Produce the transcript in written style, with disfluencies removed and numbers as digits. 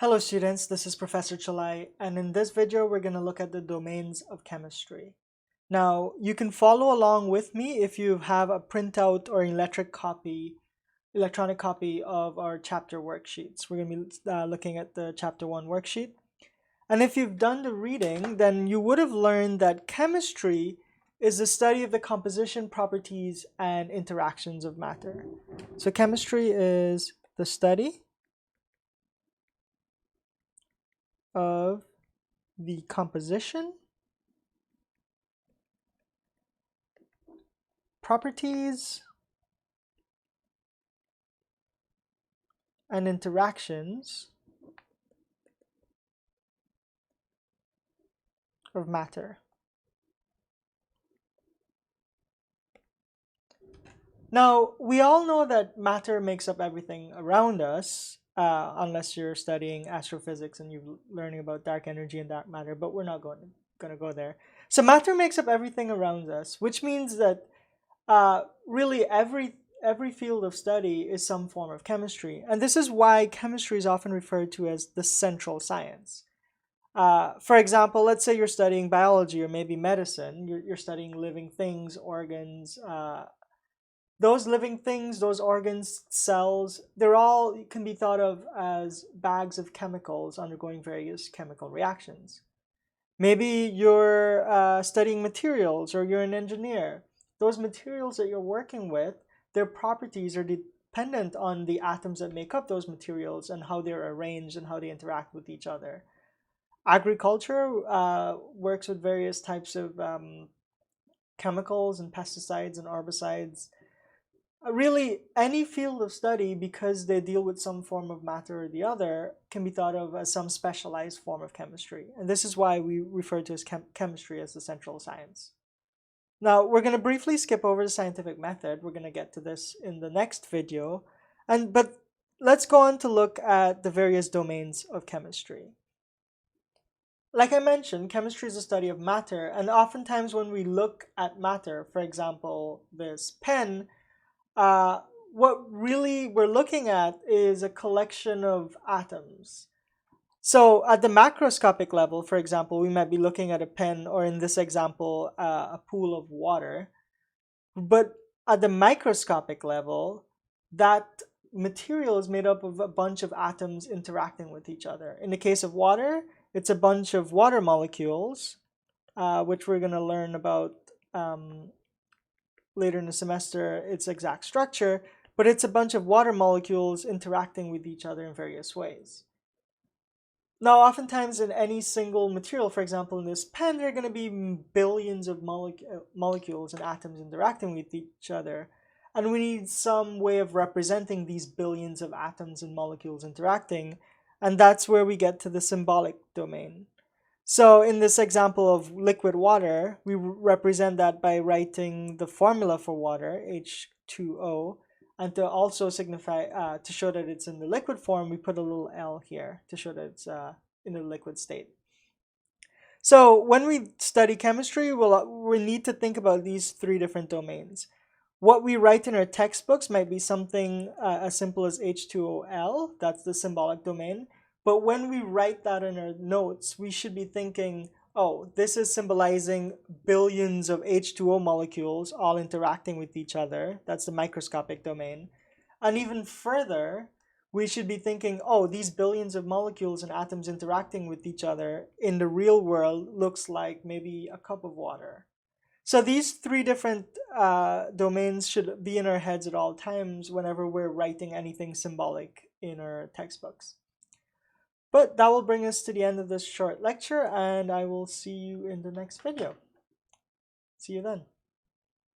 Hello students, this is Professor Chalai, and in this video we're going to look at the domains of chemistry. Now you can follow along with me if you have a printout or electronic copy of our chapter worksheets. We're going to be looking at the chapter 1 worksheet. And if you've done the reading, then you would have learned that chemistry is the study of the composition, properties, and interactions of matter. So chemistry is the study of the composition, properties, and interactions of matter. Now, we all know that matter makes up everything around us, unless you're studying astrophysics and you're learning about dark energy and dark matter, but we're not going to go there. So matter makes up everything around us, which means that really every field of study is some form of chemistry. And this is why chemistry is often referred to as the central science. For example, let's say you're studying biology or maybe medicine. You're studying living things, organs. Those living things, those organs, cells, they're all can be thought of as bags of chemicals undergoing various chemical reactions. Maybe you're studying materials or you're an engineer. Those materials that you're working with, their properties are dependent on the atoms that make up those materials and how they're arranged and how they interact with each other. Agriculture works with various types of chemicals and pesticides and herbicides. Really, any field of study, because they deal with some form of matter or the other, can be thought of as some specialized form of chemistry. And this is why we refer to as chemistry as the central science. Now, we're going to briefly skip over the scientific method. We're going to get to this in the next video. But let's go on to look at the various domains of chemistry. Like I mentioned, chemistry is the study of matter, and oftentimes when we look at matter, for example, this pen, what really we're looking at is a collection of atoms. So at the macroscopic level, for example, we might be looking at a pen, or in this example, a pool of water. But at the microscopic level, that material is made up of a bunch of atoms interacting with each other. In the case of water, it's a bunch of water molecules, which we're going to learn about later in the semester, its exact structure, but it's a bunch of water molecules interacting with each other in various ways. Now, oftentimes in any single material, for example, in this pen, there are going to be billions of molecules and atoms interacting with each other. And we need some way of representing these billions of atoms and molecules interacting. And that's where we get to the symbolic domain. So in this example of liquid water, we represent that by writing the formula for water, H2O, and to also signify, to show that it's in the liquid form, we put a little L here to show that it's in the liquid state. So when we study chemistry, we need to think about these three different domains. What we write in our textbooks might be something as simple as H2OL, that's the symbolic domain. But when we write that in our notes, we should be thinking, oh, this is symbolizing billions of H2O molecules all interacting with each other. That's the microscopic domain. And even further, we should be thinking, oh, these billions of molecules and atoms interacting with each other in the real world looks like maybe a cup of water. So these three different domains should be in our heads at all times whenever we're writing anything symbolic in our textbooks. But that will bring us to the end of this short lecture, and I will see you in the next video. See you then.